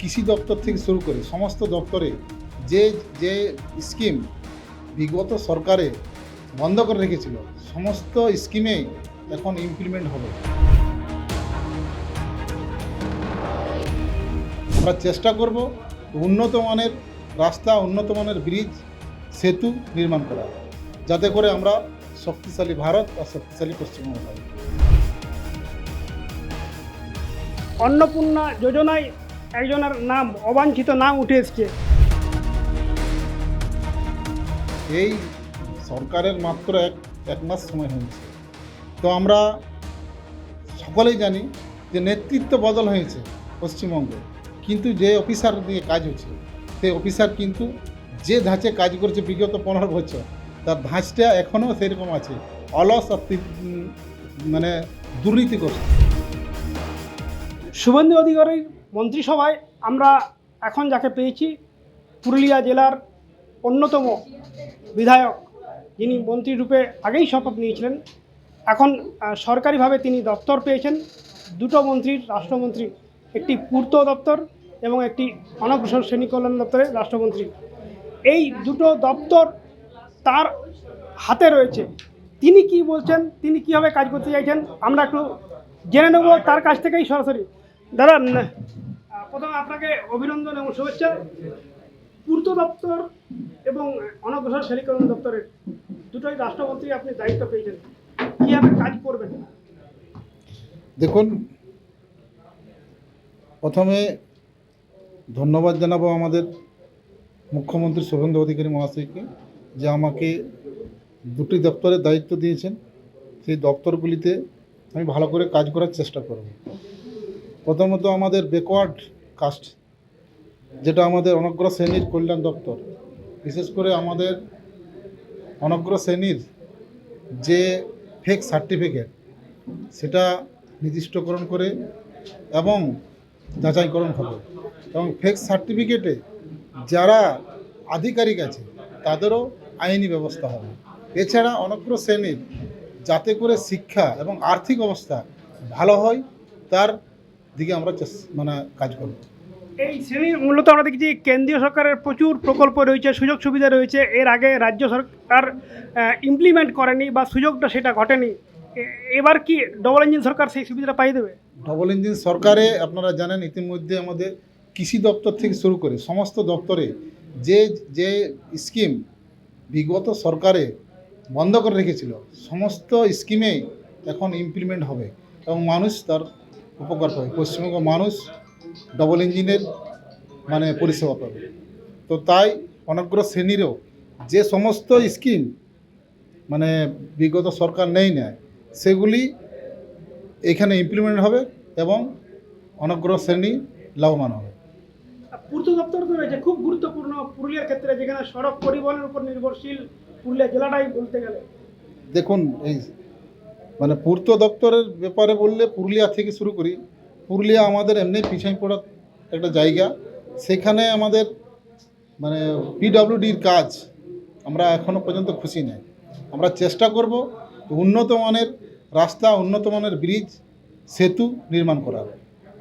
কৃষি দপ্তর থেকে শুরু করে সমস্ত দপ্তরে যে যে স্কিম বিগত সরকারে বন্ধ করে রেখেছিল সমস্ত স্কিমেই এখন ইমপ্লিমেন্ট হবে। আমরা চেষ্টা করব উন্নত মানের রাস্তা, উন্নত মানের ব্রিজ, সেতু নির্মাণ করা, যাতে করে আমরা শক্তিশালী ভারত আর শক্তিশালী পশ্চিমবঙ্গ পাই। অন্নপূর্ণা যোজনায় একজনের নাম, অবাঞ্ছিত নাম উঠে এসছে। এই সরকারের মাত্র এক মাস সময় হয়েছে, তো আমরা সকলেই জানি যে নেতৃত্ব বদল হয়েছে পশ্চিমবঙ্গে, কিন্তু যে অফিসার দিয়ে কাজ হচ্ছে সেই অফিসার কিন্তু যে ধাঁচে কাজ করছে বিগত 15 বছর, তার ধাঁচটা এখনও সেরকম আছে, অলস আর মানে দুর্নীতি করছে। শুভেন্দু অধিকারীর মন্ত্রিসভায় আমরা এখন যাকে পেয়েছি, পুরুলিয়া জেলার অন্যতম বিধায়ক, যিনি মন্ত্রীরূপে আগেই শপথ নিয়েছিলেন, এখন সরকারিভাবে তিনি দপ্তর পেয়েছেন। দুটো মন্ত্রীর, রাষ্ট্রমন্ত্রী, একটি পূর্ত দপ্তর এবং একটি অনগ্রসর শ্রেণী কল্যাণ দপ্তরের রাষ্ট্রমন্ত্রী। এই দুটো দপ্তর তার হাতে রয়েছে। তিনি কি বলছেন, তিনি কীভাবে কাজ করতে চাইছেন, আমরা একটু জেনে নেব তার কাছ থেকেই সরাসরি। দাদা, প্রথমে আপনাকে অভিনন্দন এবং শুভেচ্ছা। পূর্ত দপ্তর এবং অনগ্রসর শ্রেণী কল্যাণ দপ্তরের দুটোই রাষ্ট্রমন্ত্রী আপনি দায়িত্ব পেয়েছেন, কীভাবে কাজ করবেন? দেখুন, প্রথমে ধন্যবাদ জানাবো আমাদের মুখ্যমন্ত্রী শুভেন্দু অধিকারী মহাশয়কে, যে আমাকে দুটি দপ্তরের দায়িত্ব দিয়েছেন। সেই দপ্তরগুলিতে আমি ভালো করে কাজ করার চেষ্টা করব। প্রথমত আমাদের ব্যাকওয়ার্ড কাস্ট, যেটা আমাদের অনগ্র শ্রেণীর কল্যাণ দপ্তর, বিশেষ করে আমাদের অনগ্র শ্রেণীর যে ফেক সার্টিফিকেট, সেটা নির্দিষ্টকরণ করে এবং যাচাইকরণ হবে, এবং ফেক সার্টিফিকেটে যারা আধিকারিক আছে তাদেরও আইনি ব্যবস্থা হবে। এছাড়া অনগ্র শ্রেণীর যাতে করে শিক্ষা এবং আর্থিক অবস্থা ভালো হয় তার দিকে আমরা কাজ করব। এই শ্রেণীর মূলত আমরা দেখছি কেন্দ্রীয় সরকারের প্রচুর প্রকল্প রয়েছে, সুযোগ সুবিধা রয়েছে, এর আগে রাজ্য সরকার ইমপ্লিমেন্ট করেনি বা সুযোগটা সেটা ঘটেনি। এবার কি ডবল ইঞ্জিন সরকার সেই সুবিধাটা পাই দেবে? ডবল ইঞ্জিন সরকারে আপনারা জানেন ইতিমধ্যে আমাদের কৃষি দপ্তর থেকে শুরু করে সমস্ত দপ্তরে যে যে স্কিম বিগত সরকারে বন্ধ করে রেখেছিল সমস্ত স্কিমেই এখন ইমপ্লিমেন্ট হবে এবং মানুষ তার উপকার পাবে। পশ্চিমবঙ্গ মানুষ ডবল ইঞ্জিনের পরিষেবা পাবে। তো তাই অনগ্র শ্রেণীরও যে সমস্ত স্কিম বিগত সরকার নেয় সেগুলি এখানে ইমপ্লিমেন্ট হবে এবং অনগ্র শ্রেণী লাভবান হবে। পূর্ত দপ্তর তো রয়েছে, খুব গুরুত্বপূর্ণ পুরুলিয়ার ক্ষেত্রে, যেখানে সড়ক পরিবহনের উপর নির্ভরশীল পুরুলিয়া জেলাটাই বলতে গেলে। দেখুন, এই পূর্ত দপ্তরের ব্যাপারে বললে পুরুলিয়া থেকে শুরু করি। পুরুলিয়া আমাদের এমনি পিছাই পড়া একটা জায়গা, সেখানে আমাদের পিডব্লিউডির কাজ আমরা এখনও পর্যন্ত খুশি নই। আমরা চেষ্টা করব উন্নত মানের রাস্তা, উন্নত মানের ব্রিজ, সেতু নির্মাণ করার,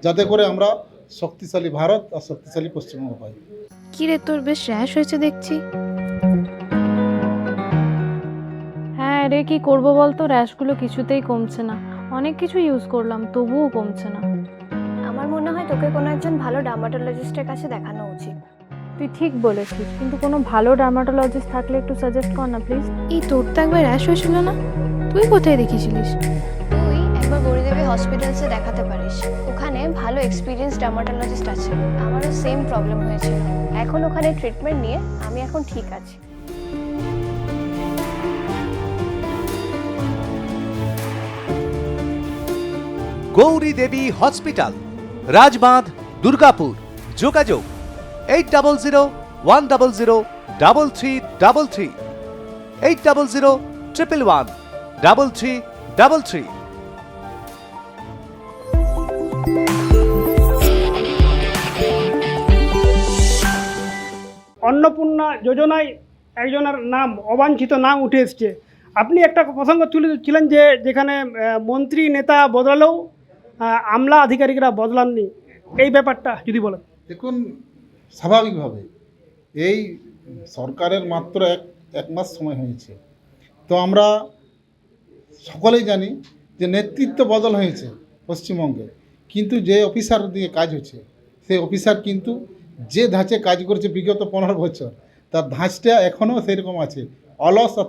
যাতে করে আমরা শক্তিশালী ভারত আর শক্তিশালী পশ্চিমবঙ্গ পাই। কি রে, তোর বেশ র্যাশ হয়েছে দেখছি। হ্যাঁ রে, কি করবো বলতো, র্যাশগুলো কিছুতেই কমছে না। অনেক কিছু ইউজ করলাম তবুও কমছে না। আমার মনে হয় তোকে কোনো একজন ভালো ডার্মাটোলজিস্টের কাছে দেখানো উচিত। তুই ঠিক বলেছিস, কিন্তু কোনো ভালো ডার্মাটোলজিস্ট থাকলে একটু সাজেস্ট কর না প্লিজ। এই তোর তো একবার র্যাশ হয়েছিল না, তুই কোথায় দেখিয়েছিলিস? তুই একবার গৌরীদেবী হসপিটালসে দেখাতে পারিস, ওখানে ভালো এক্সপিরিয়েন্স ডার্মাটোলজিস্ট আছে। আমারও সেম প্রবলেম হয়েছিল, এখন ওখানে ট্রিটমেন্ট নিয়ে আমি এখন ঠিক আছি। গৌরী দেবী হসপিটাল, রাজবাঁধ, দুর্গাপুর। যোগাযোগ 8001003333, 8001113333। অন্নপূর্ণা যোজনায় একজনের নাম, অবাঞ্ছিত নাম উঠে এসছে। আপনি একটা প্রসঙ্গ তুলেছিলেন যে যেখানে মন্ত্রী নেতা বদলালেও আমলা আধিকারিকরা বদলাননি, এই ব্যাপারটা যদি বলেন। দেখুন, স্বাভাবিকভাবে এই সরকারের মাত্র এক মাস সময় হয়েছে, তো আমরা সকলেই জানি যে নেতৃত্ব বদল হয়েছে পশ্চিমবঙ্গে, কিন্তু যে অফিসার দিয়ে কাজ হচ্ছে সেই অফিসার কিন্তু যে ধাঁচে কাজ করেছে বিগত 15 বছর, তার ধাঁচটা এখনও সেরকম আছে, অলস আর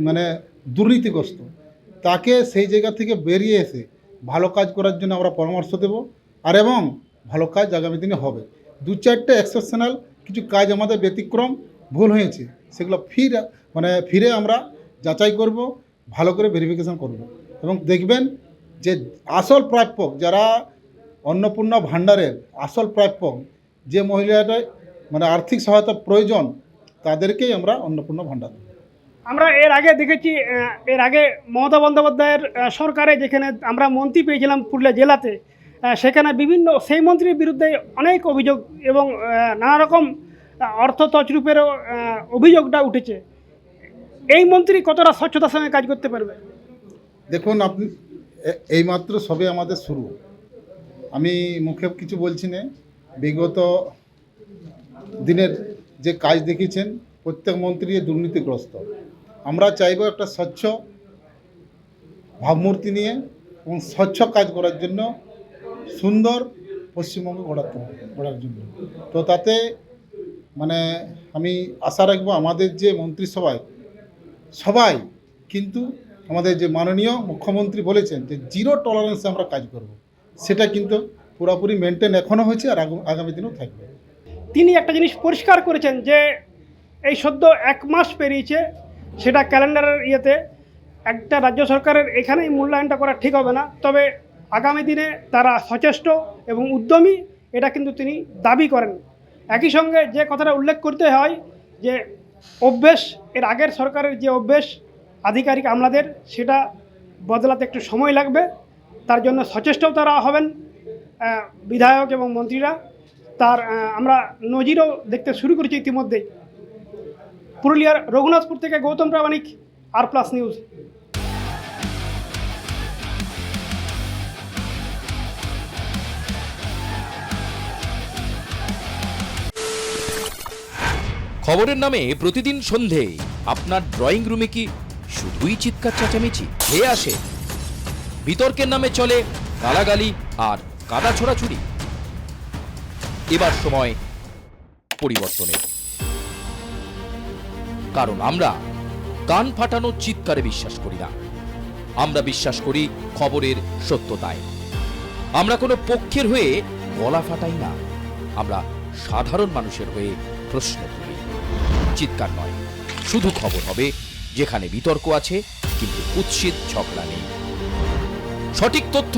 মানে দুর্নীতিগ্রস্ত। তাকে সেই জায়গা থেকে বেরিয়ে এসে ভালো কাজ করার জন্য আমরা পরামর্শ দেব, আর এবং ভালো কাজ আগামী দিনে হবে। 2-4টে এক্সেপশনাল কিছু কাজ আমাদের ব্যতিক্রম ভুল হয়েছে, সেগুলো ফিরে আমরা যাচাই করব, ভালো করে ভেরিফিকেশন করব, এবং দেখবেন যে আসল প্রাপ্যক যারা অন্নপূর্ণা ভাণ্ডারের আসল প্রাপ্যক, যে মহিলাটা আর্থিক সহায়তা প্রয়োজন, তাদেরকেই আমরা অন্নপূর্ণা ভাণ্ডার দেব। আমরা এর আগে দেখেছি, এর আগে মমতা বন্দ্যোপাধ্যায়ের সরকারে যেখানে আমরা মন্ত্রী পেয়েছিলাম পুরুলিয়া জেলাতে, সেখানে বিভিন্ন সেই মন্ত্রীর বিরুদ্ধে অনেক অভিযোগ এবং নানা রকম অর্থ তছরূপেরও অভিযোগটা উঠেছে। এই মন্ত্রী কতটা স্বচ্ছতার সঙ্গে কাজ করতে পারবে? দেখুন, আপনি এইমাত্র সবে আমাদের শুরু, আমি মুখে কিছু বলছি না। বিগত দিনের যে কাজ দেখিয়েছেন, প্রত্যেক মন্ত্রী দুর্নীতিগ্রস্ত। আমরা চাইব একটা স্বচ্ছ ভাবমূর্তি নিয়ে এবং স্বচ্ছ কাজ করার জন্য, সুন্দর পশ্চিমবঙ্গ গড়ার জন্য। তো তাতে আমি আশা রাখবো আমাদের যে মন্ত্রিসভায় সবাই কিন্তু আমাদের যে মাননীয় মুখ্যমন্ত্রী বলেছেন যে 0 টলারেন্সে আমরা কাজ করব, সেটা কিন্তু পুরোপুরি মেনটেন এখনও হয়েছে আর আগামী দিনেও থাকবে। তিনি একটা জিনিস পরিষ্কার করেছেন যে এই সদ্য 1 মাস পেরিয়েছে, সেটা ক্যালেন্ডারের ইয়েতে একটা রাজ্য সরকারের এখানেই মূল্যায়নটা করা ঠিক হবে না, তবে আগামী দিনে তারা সচেষ্ট এবং উদ্যমী, এটা কিন্তু তিনি দাবি করেন। একই সঙ্গে যে কথাটা উল্লেখ করতে হয় যে অভ্যেস, এর আগের সরকারের যে অভ্যেস আধিকারিক আমলাদের, সেটা বদলাতে একটু সময় লাগবে, তার জন্য সচেষ্টও তারা হবেন বিধায়ক এবং মন্ত্রীরা। তার আমরা নজিরও দেখতে শুরু করেছি ইতিমধ্যেই। পুরুলিয়ার রঘুনাথপুর থেকে গৌতম প্রামাণিক, আর+ নিউজ। খবরের নামে প্রতিদিন সন্ধে আপনার ড্রয়িং রুমে কি শুধুই চিৎকার চেঁচামেচি ধেয়ে আসে? বিতর্কের নামে চলে গালাগালি আর কাদা ছোড়াছুড়ি। এবার সময় পরিবর্তনের, কারণ আমরা কান ফাটানো চিৎকারে বিশ্বাস করি না। আমরা বিশ্বাস করি খবরের সত্যতায়। আমরা কোনো পক্ষের হয়ে গলা ফাটাই না, আমরা সাধারণ মানুষের হয়ে প্রশ্ন তুলি। চিৎকার নয়, শুধু খবর হবে যেখানে বিতর্ক আছে কিন্তু কুৎসিত ঝগড়া নেই। সঠিক তথ্য,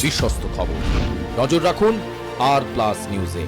বিশ্বস্ত খবর। নজর রাখুন আর+ নিউজে।